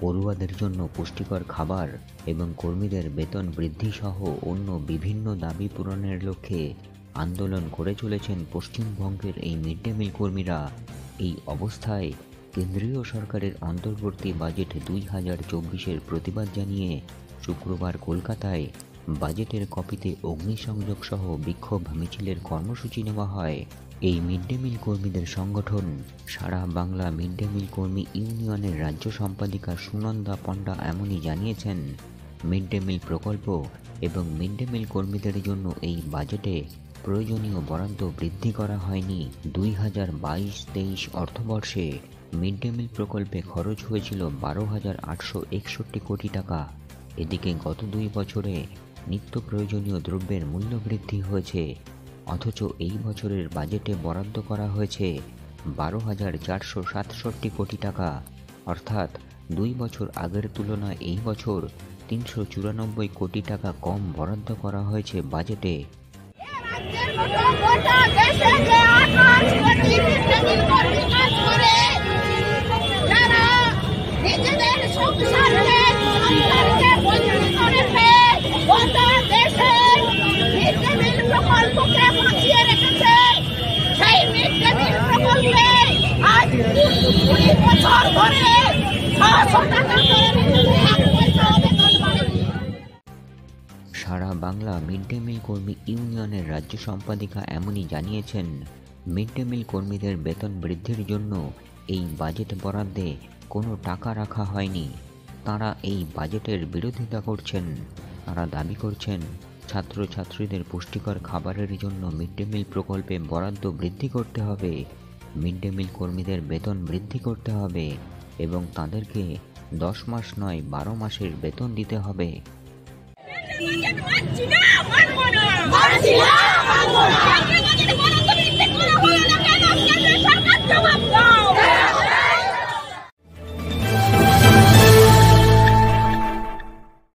পড়ুয়াদের জন্য পুষ্টিকর খাবার এবং কর্মীদের বেতন বৃদ্ধি সহ অন্য বিভিন্ন দাবি পূরণের লক্ষ্যে আন্দোলন করে চলেছেন পশ্চিমবঙ্গের এই মিড ডে মিল কর্মীরা। এই অবস্থায় কেন্দ্রীয় সরকারের অন্তর্বর্তী বাজেট 2024-এর প্রতিবাদ জানিয়ে শুক্রবার কলকাতায় বাজেটের কপিতে অগ্নিসংযোগ সহ বিক্ষোভ মিছিলের কর্মসূচি নেওয়া হয়। এই মিড ডে মিল কর্মীদের সংগঠন সারা বাংলা মিড ডে মিল কর্মী ইউনিয়নের রাজ্য সম্পাদিকা সুনন্দা পণ্ডা এমনই জানিয়েছেন, মিড ডে মিল প্রকল্প এবং মিড ডে মিল কর্মীদের জন্য এই বাজেটে প্রয়োজনীয় বরাদ্দ বৃদ্ধি করা হয়নি। 2022-23 অর্থবর্ষে মিড ডে মিল প্রকল্পে খরচ হয়েছিল 12,861 কোটি টাকা। এদিকে গত 2 বছরে নিত্য প্রয়োজনীয় দ্রব্যের মূল্য বৃদ্ধি হয়েছে, অথচ এই বছরের বাজেটে বরাদ্দ করা হয়েছে 12,467 কোটি টাকা, অর্থাৎ 2 বছর আগের তুলনায় এই বছর 394 কোটি টাকা কম বরাদ্দ করা হয়েছে বাজেটে। সারা বাংলা মিড ডে মিল কর্মী ইউনিয়নের রাজ্য সম্পাদিকা এমনই জানিয়েছেন, মিড ডে মিল কর্মীদের বেতন বৃদ্ধির জন্য এই বাজেট বরাদ্দে কোনো টাকা রাখা হয়নি। তারা এই বাজেটের বিরোধিতা করছেন। তারা দাবি করছেন, ছাত্রছাত্রীদের পুষ্টিকর খাবারের জন্য মিড ডে মিল প্রকল্পে বরাদ্দ বৃদ্ধি করতে হবে, মিড ডে মিল কর্মীদের বেতন বৃদ্ধি করতে হবে এবং তাদেরকে 10 মাস নয় 12 মাসের বেতন দিতে হবে। বাজেট মানছি না, মানবো না।